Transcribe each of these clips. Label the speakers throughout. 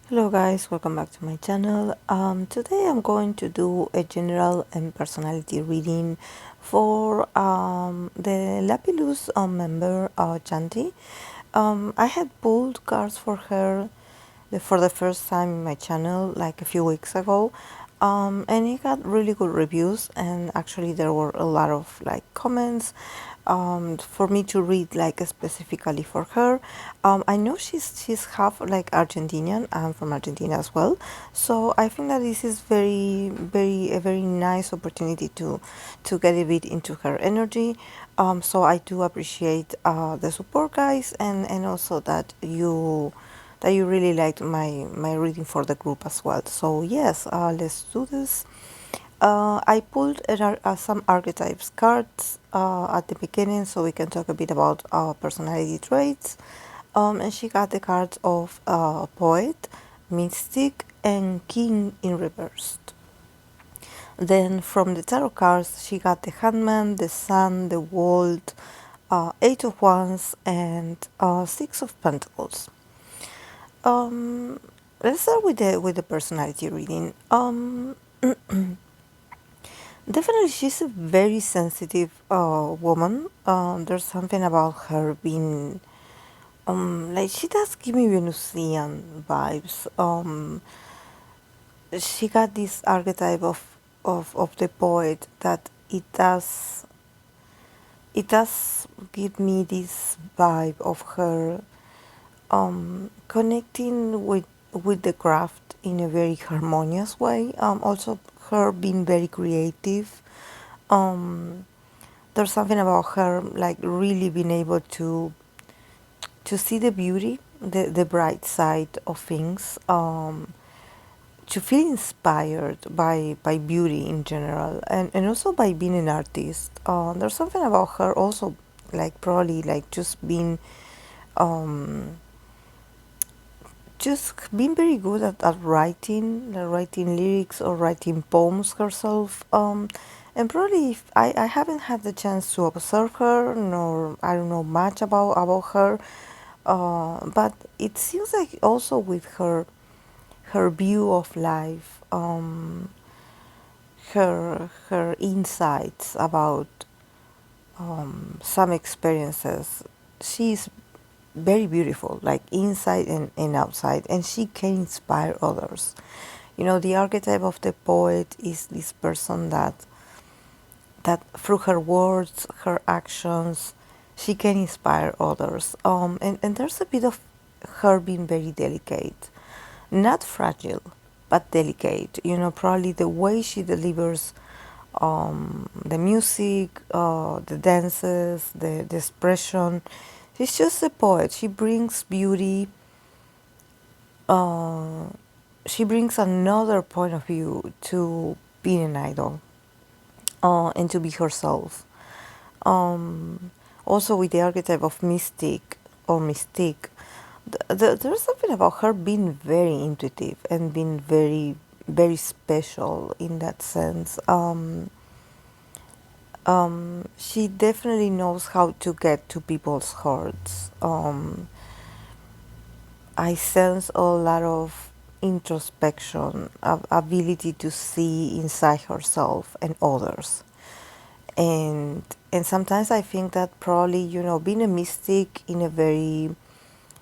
Speaker 1: Hello guys, welcome back to my channel. Today I'm going to do a general and personality reading for the Lapillus member Chanty. I had pulled cards for her for the first time in my channel like a few weeks ago, and it got really good reviews, and actually there were a lot of like comments for me to read like specifically for her. I know she's half like Argentinian. I'm from Argentina as well, so I think that this is a very nice opportunity to get a bit into her energy. So I do appreciate the support, guys, and also that you really liked my reading for the group as well. So yes, let's do this. I pulled some archetypes cards at the beginning so we can talk a bit about personality traits. And she got the cards of Poet, Mystic, and King in reversed. Then from the tarot cards, she got the Hangman, the Sun, the World, Eight of Wands, and Six of Pentacles. Let's start with the personality reading. Definitely, she's a very sensitive woman. There's something about her being, like she does give me Venusian vibes. She got this archetype of the poet that it does give me this vibe of her connecting with the craft in a very harmonious way. Also, her being very creative. Um, there's something about her like really being able to see the beauty, the bright side of things. To feel inspired by beauty in general, and also by being an artist. There's something about her also, like probably like um, just being very good at writing, like writing lyrics or writing poems herself. And probably if I haven't had the chance to observe her, nor I don't know much about her. But it seems like also with her view of life, her insights about some experiences, she's very beautiful, like inside and outside, and she can inspire others. You know, the archetype of the poet is this person that through her words, her actions, she can inspire others. And there's a bit of her being very delicate, not fragile, but delicate. You know, probably the way she delivers the music, the dances, the expression. She's just a poet. She brings beauty. Uh, she brings another point of view to being an idol and to be herself. Um, Also, with the archetype of mystic or mystique, there's something about her being very intuitive and being very special in that sense. She definitely knows how to get to people's hearts. I sense a lot of introspection, ability to see inside herself and others. And and sometimes I think that probably, you know, being a mystic in a very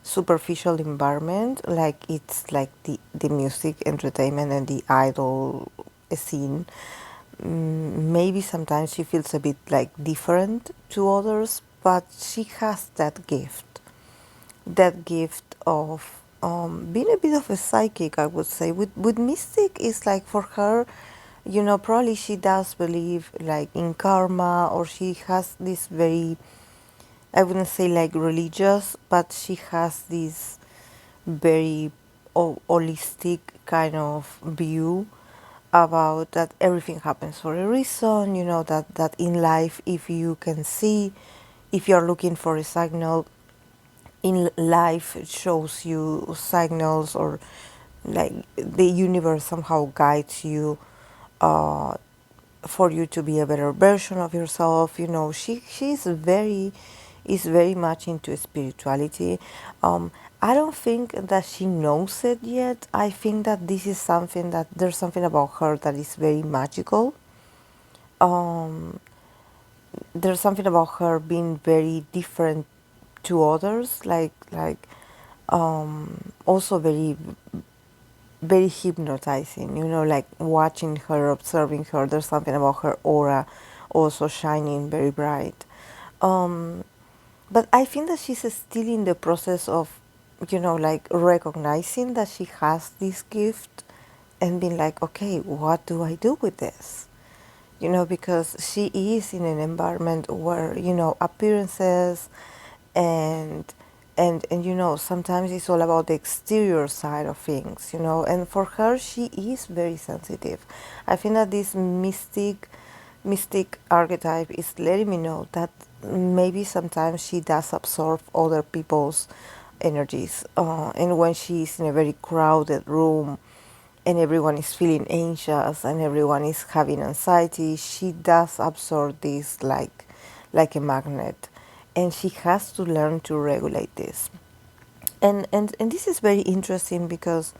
Speaker 1: superficial environment, like it's like the music entertainment and the idol scene, maybe sometimes she feels a bit like different to others, but she has that gift of being a bit of a psychic, I would say. With mystic, it's like for her, you know, probably she does believe like in karma, or she has this very, I wouldn't say like religious, but she has this very holistic kind of view about that everything happens for a reason. You know, that in life, if you can see, if you're looking for a signal in life, it shows you signals, or like the universe somehow guides you uh, for you to be a better version of yourself. You know, she's very is very much into spirituality. I don't think that she knows it yet. I think that this is something that there's something about her that is very magical. Um, there's something about her being very different to others, also very hypnotizing, like watching her, observing her. There's something about her aura also shining very bright. Um, but I think that she's still in the process of, like recognizing that she has this gift and being like, okay, what do I do with this? Because she is in an environment where, appearances and sometimes it's all about the exterior side of things, and for her she is very sensitive. I think that this mystic archetype is letting me know that maybe sometimes she does absorb other people's energies, and when she's in a very crowded room and everyone is feeling anxious and everyone is having anxiety, she does absorb this like a magnet, and she has to learn to regulate this. And this is very interesting because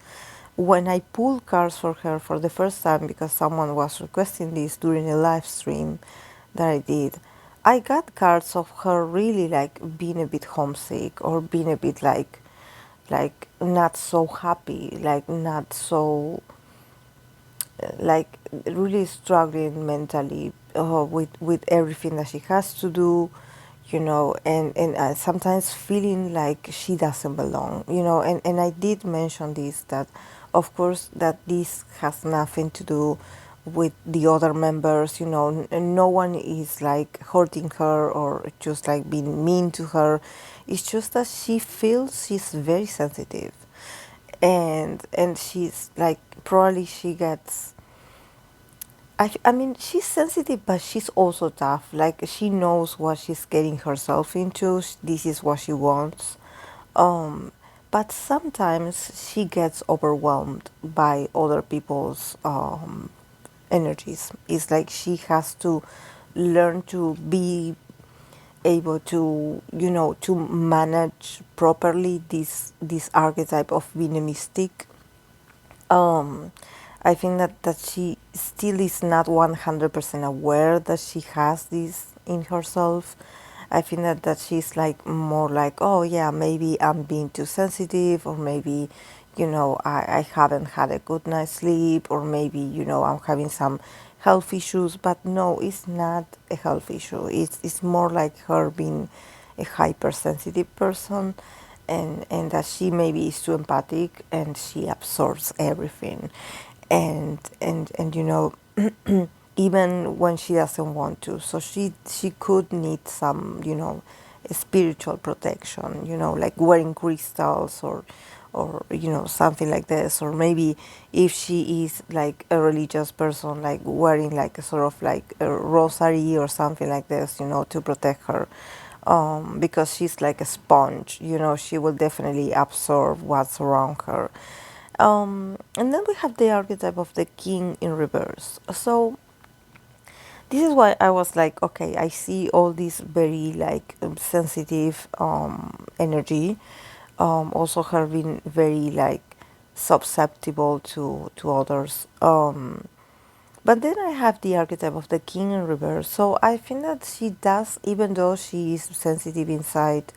Speaker 1: when I pulled cards for her for the first time, because someone was requesting this during a live stream that I did, I got cards of her really like being a bit homesick, or being a bit like not so happy, like not so like really struggling mentally, with everything that she has to do, and sometimes feeling like she doesn't belong, and I did mention this, that of course that this has nothing to do with the other members, and no one is like hurting her or just like being mean to her. It's just that she feels she's very sensitive, and she's like, probably she gets, I mean, she's sensitive, but she's also tough. Like, she knows what she's getting herself into. This is what she wants. Um, but sometimes she gets overwhelmed by other people's energies. It's like she has to learn to be able to, to manage properly this archetype of being a mystic. um, I think that she still is not 100% aware that she has this in herself. I think that she's like more like, oh yeah, maybe I'm being too sensitive, or maybe, I haven't had a good night's sleep, or maybe, I'm having some health issues. But no, it's not a health issue. It's more like her being a hypersensitive person, and that she maybe is too empathic and she absorbs everything, and even when she doesn't want to. So she could need some, spiritual protection, like wearing crystals, or something like this, or maybe if she is like a religious person, like wearing like a sort of like a rosary or something like this, to protect her, because she's like a sponge, she will definitely absorb what's around her. And then we have the archetype of the king in reverse. So this is why I was like, okay, I see all this very like sensitive energy. Also her being very like susceptible to others. But then I have the archetype of the king in reverse. So I think that she does, even though she is sensitive inside,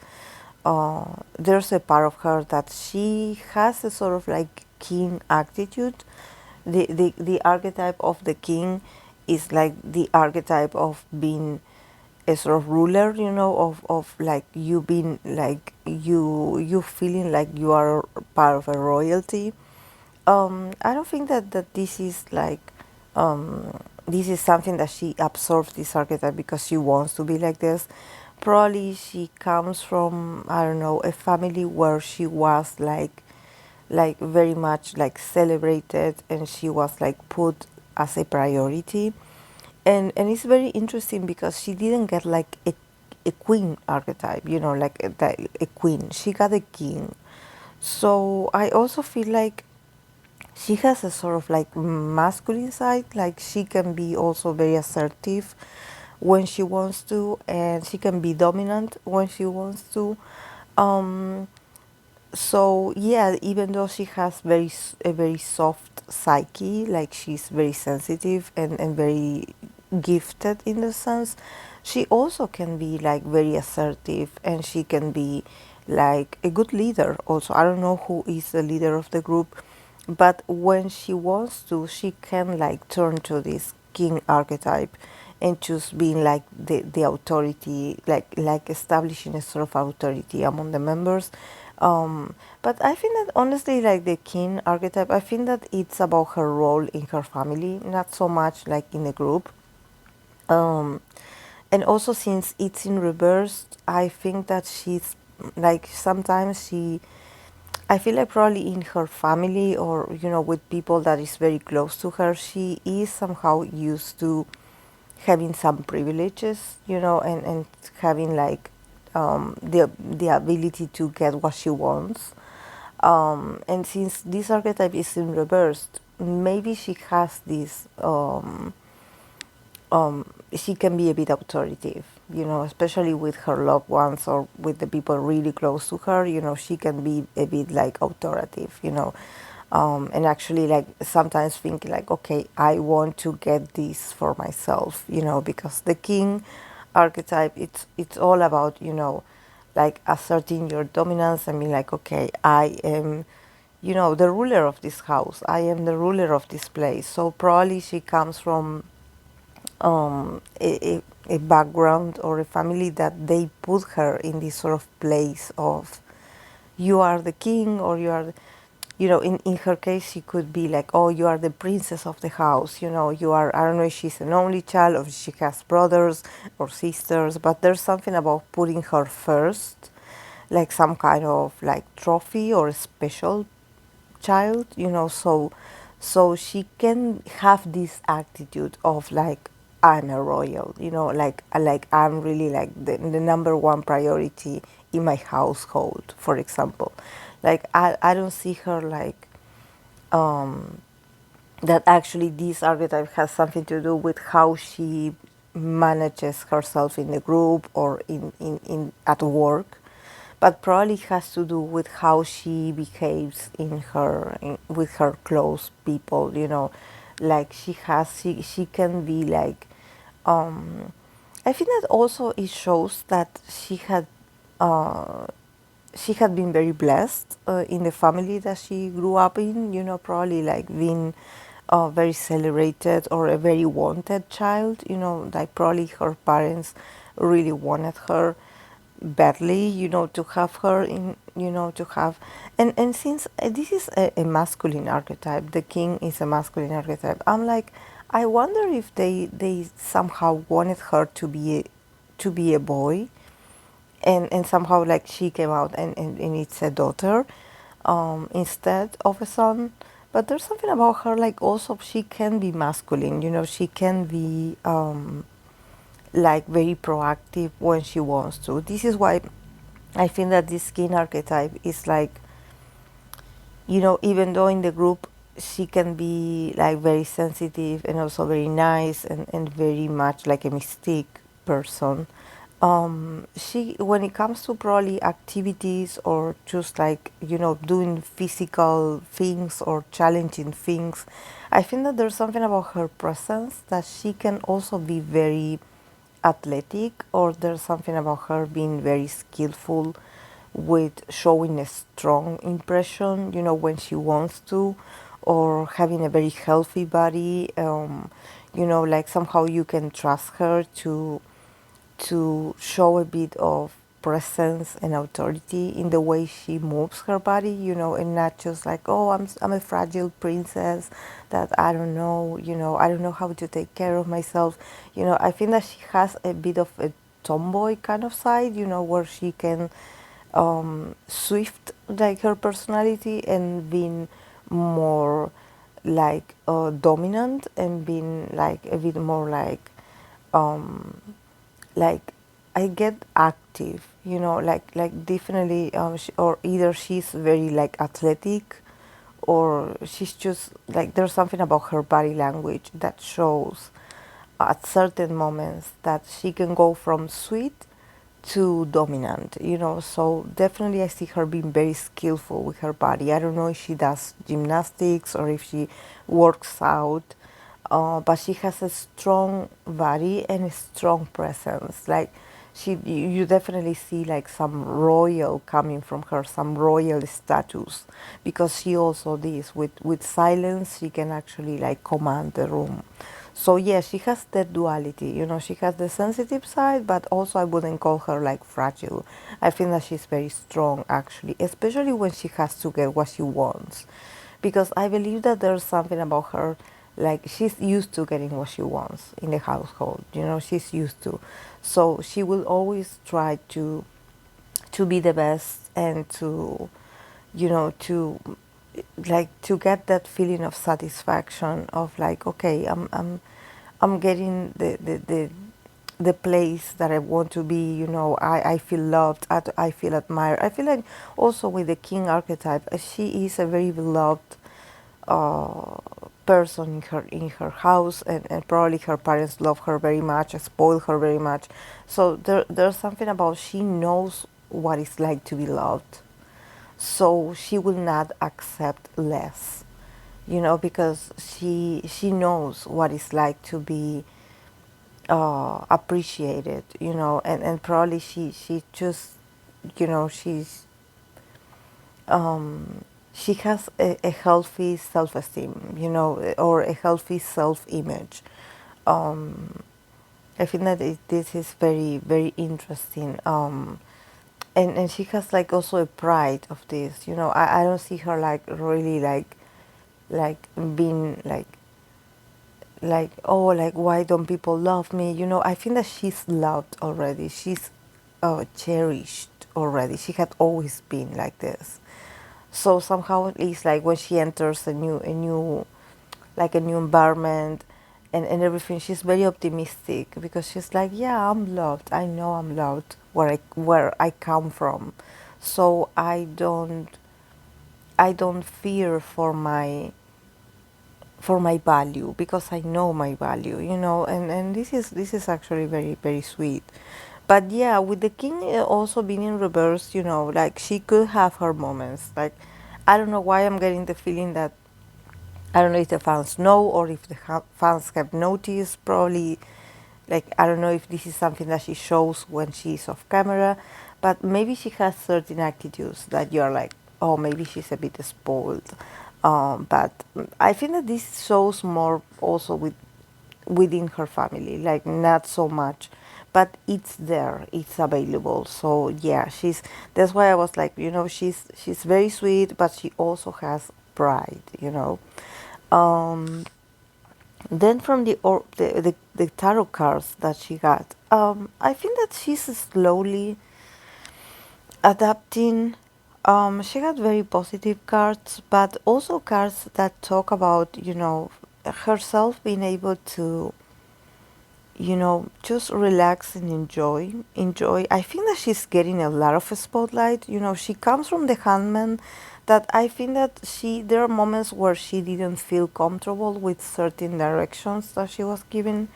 Speaker 1: there's a part of her that she has a sort of like king attitude. The archetype of the king is like the archetype of being a sort of ruler, of like you being like you feeling like you are part of a royalty. I don't think that this is like, this is something that she absorbs this archetype because she wants to be like this. Probably she comes from, I don't know, a family where she was like very much like celebrated, and she was like put as a priority. And it's very interesting because she didn't get like a queen archetype, like a queen. She got a king. So I also feel like she has a sort of like masculine side, like she can be also very assertive, when she wants to, and she can be dominant when she wants to. Um, so yeah, even though she has a very soft psyche, like she's very sensitive and very gifted in the sense, she also can be like very assertive, and she can be like a good leader also. I don't know who is the leader of the group, but when she wants to, she can like turn to this king archetype and just being like the authority, like establishing a sort of authority among the members. But I think that honestly, like the king archetype, I think that it's about her role in her family, not so much like in the group. um, and also since it's in reverse, I think that she's like sometimes she, I feel like probably in her family, or with people that is very close to her, she is somehow used to having some privileges, and having like the ability to get what she wants. And since this archetype is in reverse, maybe she has this she can be a bit authoritative, especially with her loved ones or with the people really close to her. She can be a bit like authoritative, and actually like sometimes think like, okay, I want to get this for myself, because the king archetype, it's all about, like asserting your dominance and being like, okay, I am, the ruler of this house. I am the ruler of this place. So probably she comes from a background or a family that they put her in this sort of place of, you are the king, or you are in her case she could be like, oh, you are the princess of the house, you are, I don't know if she's an only child or if she has brothers or sisters, but there's something about putting her first, like some kind of like trophy or a special child, so she can have this attitude of like, I'm a royal, like I'm really like the number one priority in my household, for example. Like I don't see her like that actually this archetype has something to do with how she manages herself in the group or in at work, but probably has to do with how she behaves with her close people, like she can be like, I think that also it shows that she had been very blessed in the family that she grew up in, probably like being very celebrated or a very wanted child, like probably her parents really wanted her badly, to have her in, to have, and since this is a masculine archetype, the king is a masculine archetype, I'm like, I wonder if they somehow wanted her to be a boy, and somehow like she came out and it's a daughter instead of a son. But there's something about her, like also she can be masculine, she can be like very proactive when she wants to. This is why I think that this skin archetype is like, even though in the group she can be like very sensitive and also very nice and very much like a mystique person, she, when it comes to probably activities or just like, doing physical things or challenging things, I think that there's something about her presence that she can also be very athletic, or there's something about her being very skillful with showing a strong impression, when she wants to, or having a very healthy body, like somehow you can trust her to show a bit of presence and authority in the way she moves her body, and not just like, oh, I'm a fragile princess that I don't know, I don't know how to take care of myself. I think that she has a bit of a tomboy kind of side, where she can swift like her personality and being more like dominant, and being like a bit more like I get active, like definitely, or either she's very like athletic, or she's just like, there's something about her body language that shows at certain moments that she can go from sweet to dominant, so definitely I see her being very skillful with her body. I don't know if she does gymnastics or if she works out, but she has a strong body and a strong presence. Like you definitely see like some royal coming from her, some royal status, because she also this with silence she can actually like command the room. So yeah, she has that duality. She has the sensitive side, but also I wouldn't call her like fragile. I think that she's very strong actually, especially when she has to get what she wants, because I believe that there's something about her, like she's used to getting what she wants in the household. She's used to, so she will always try to be the best and to, to like to get that feeling of satisfaction of like, okay, I'm getting the place that I want to be. I feel loved. I feel admired. I feel like also with the king archetype, she is a very beloved uh, person in her house, and probably her parents love her very much, spoil her very much. So there's something about she knows what it's like to be loved, so she will not accept less, because she knows what it's like to be appreciated, and probably she just, she's she has a healthy self-esteem, or a healthy self-image. I think that this is very, very interesting. And she has like also a pride of this. I don't see her like really like being like, oh, like why don't people love me? I think that she's loved already. She's cherished already. She had always been like this. So somehow it's like when she enters a new environment, and everything, she's very optimistic, because she's like, yeah, I'm loved. I know I'm loved where I come from. So I don't fear for my value, because I know my value, and this is actually very, very sweet. But yeah, with the king also being in reverse, like she could have her moments. Like, I don't know why I'm getting the feeling that, I don't know if the fans know or if the fans have noticed. Probably, like, I don't know if this is something that she shows when she's off camera, but maybe she has certain attitudes that you're like, oh, maybe she's a bit spoiled. But I think that this shows more also within her family, like not so much, but it's there, it's available. So yeah, that's why I was like, she's very sweet, but she also has pride. um then from the tarot cards that she got, I think that she's slowly adapting. She got very positive cards, but also cards that talk about, herself being able to, just relax and enjoy. I think that she's getting a lot of spotlight. She comes from the Handman, that I think that there are moments where she didn't feel comfortable with certain directions that she was given.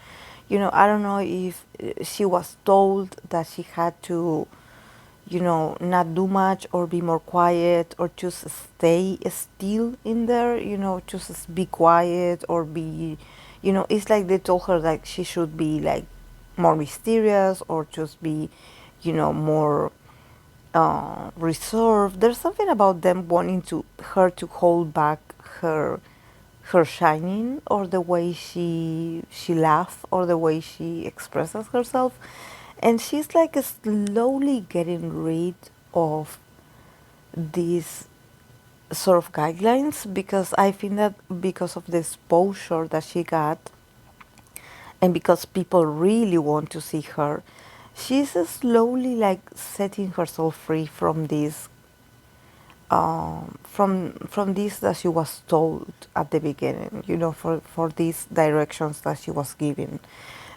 Speaker 1: I don't know if she was told that she had to, not do much or be more quiet or just stay still in there, just be quiet or be, it's like they told her like she should be like more mysterious or just be, more reserved. There's something about them wanting her to hold back her shining, or the way she laughs, or the way she expresses herself, and she's like slowly getting rid of these sort of guidelines, because I think that because of the exposure that she got, and because people really want to see her, she's slowly like setting herself free from this, from this that she was told at the beginning, for these directions that she was given.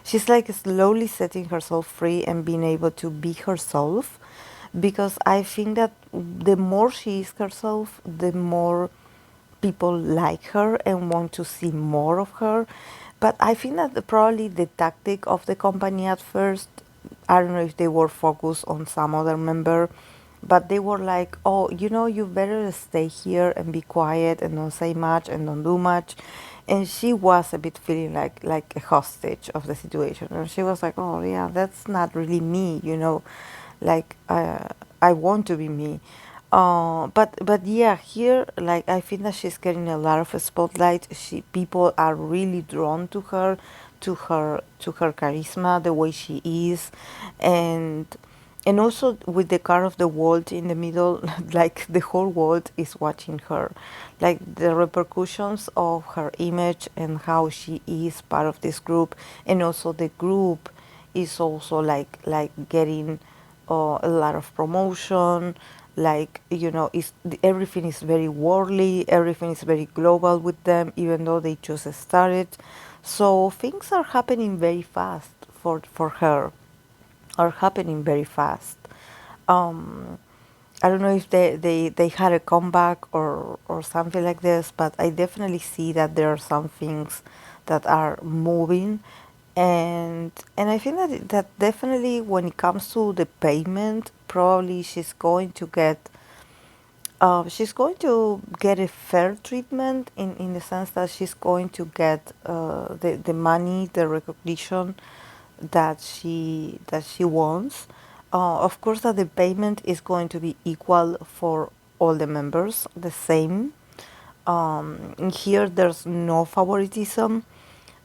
Speaker 1: She's like slowly setting herself free and being able to be herself, because I think that the more she is herself, the more people like her and want to see more of her. But I think that probably the tactic of the company at first, I don't know if they were focused on some other member, but they were like, oh, you better stay here and be quiet and don't say much and don't do much. And she was a bit feeling like a hostage of the situation. And she was like, oh, yeah, that's not really me, like I want to be me. But yeah, here, like, I think that she's getting a lot of spotlight. People are really drawn to her, to her charisma, the way she is, and also with the card of the world in the middle, like the whole world is watching her, like the repercussions of her image and how she is part of this group, and also the group is also like getting a lot of promotion, like everything is very worldly, everything is very global with them, even though they just started. So things are happening very fast for her, are happening very fast. um I don't know if they had a comeback or something like this, but I definitely see that there are some things that are moving, and I think that definitely when it comes to the payment, probably she's going to get a fair treatment in the sense that she's going to get the money, the recognition that she wants. Of course, that the payment is going to be equal for all the members, the same. In here, there's no favoritism,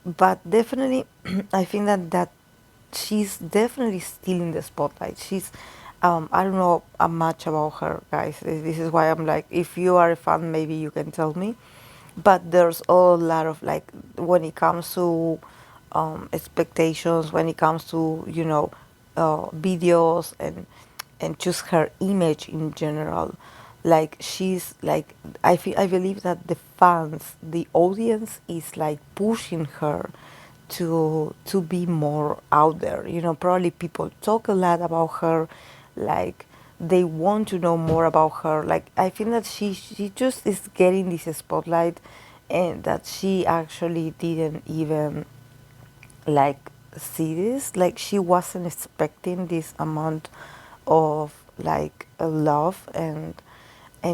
Speaker 1: but definitely, I think that she's definitely still in the spotlight. I don't know much about her, guys. This is why I'm like, if you are a fan, maybe you can tell me. But there's a lot of, like, when it comes to expectations, when it comes to videos and just her image in general. Like, she's like, I believe that the fans, the audience is like pushing her to be more out there. Probably people talk a lot about her, like they want to know more about her. Like, I think that she just is getting this spotlight, and that she actually didn't even like see this. Like, she wasn't expecting this amount of like love and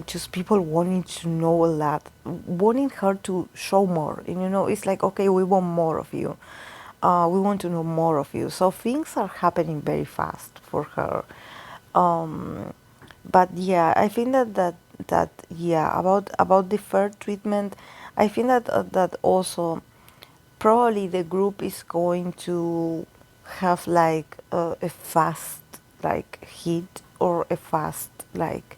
Speaker 1: just people wanting to know a lot, wanting her to show more. And it's like, okay, we want more of you. We want to know more of you. So things are happening very fast for her. Um, but yeah, I think that yeah, about the fair treatment, I think that also probably the group is going to have like a fast like hit or a fast like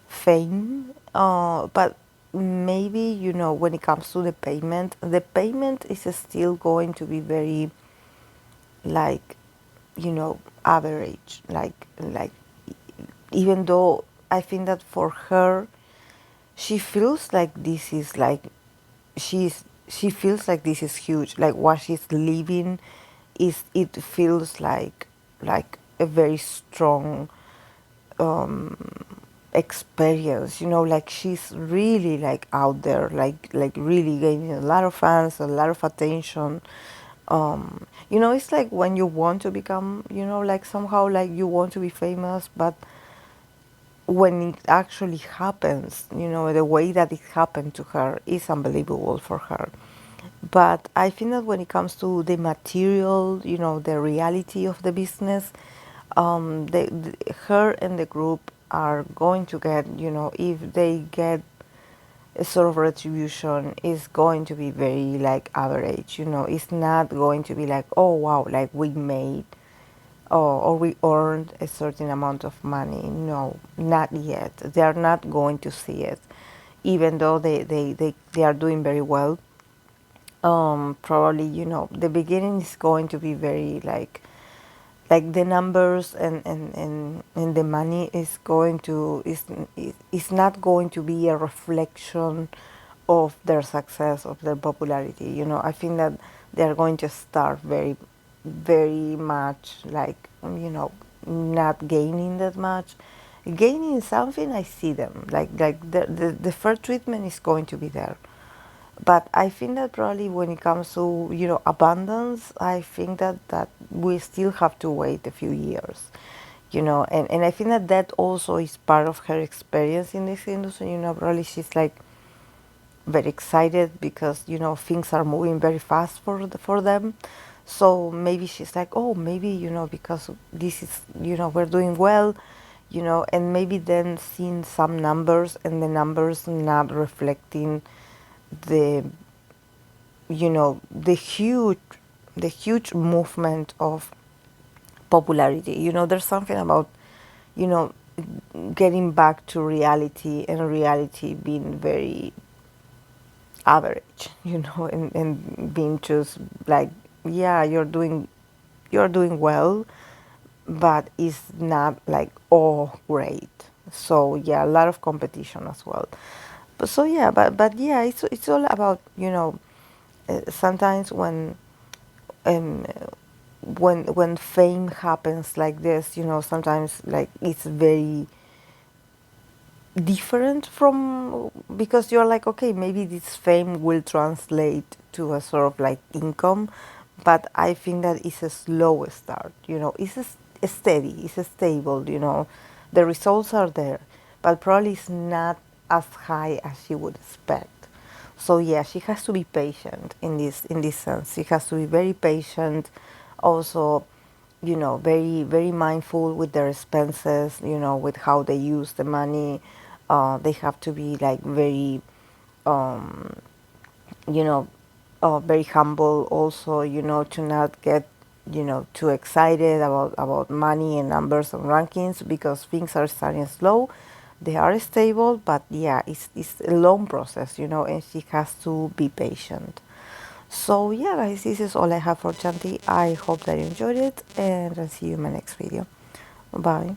Speaker 1: fame. But maybe when it comes to the payment is still going to be very like average, like even though I think that for her she feels like this is like she feels like this is huge. Like, what she's living is, it feels like a very strong experience. Like, she's really like out there, like really gaining a lot of fans, a lot of attention. It's like when you want to become, like somehow like you want to be famous, but when it actually happens, the way that it happened to her is unbelievable for her. But I think that when it comes to the material, the reality of the business, her and the group are going to get, if they get a sort of retribution, is going to be very like average. It's not going to be like, oh wow, like we made or we earned a certain amount of money. No, not yet. They are not going to see it, even though they are doing very well. Probably, the beginning is going to be very like the numbers and the money is going to is not going to be a reflection of their success, of their popularity. I think that they are going to start very very much like not gaining that much. gaining something, I see them. Like the first treatment is going to be there. But I think that probably when it comes to, abundance, I think that we still have to wait a few years, and I think that also is part of her experience in this industry. Probably she's like very excited because things are moving very fast for them. So maybe she's like, oh, maybe because this is we're doing well, and maybe then seeing some numbers and the numbers not reflecting the the huge movement of popularity. There's something about you know getting back to reality, and reality being very average, and being just like, yeah, you're doing well, but it's not like, oh, great. So yeah, a lot of competition as well. But so yeah, but yeah, it's all about, sometimes um, when fame happens like this, sometimes like it's very different from, because you're like, okay, maybe this fame will translate to a sort of like income, but I think that it's a slow start. It's a steady, it's a stable. The results are there, but probably it's not as high as you would expect. So yeah, she has to be patient in this sense. She has to be very patient, also, very very mindful with their expenses, with how they use the money. They have to be like very, um, you know, very humble also, to not get, too excited about money and numbers and rankings, because things are starting slow. They are stable, but yeah, it's a long process, and she has to be patient. So yeah, guys, this is all I have for Chanty. I hope that you enjoyed it, and I'll see you in my next video. Bye.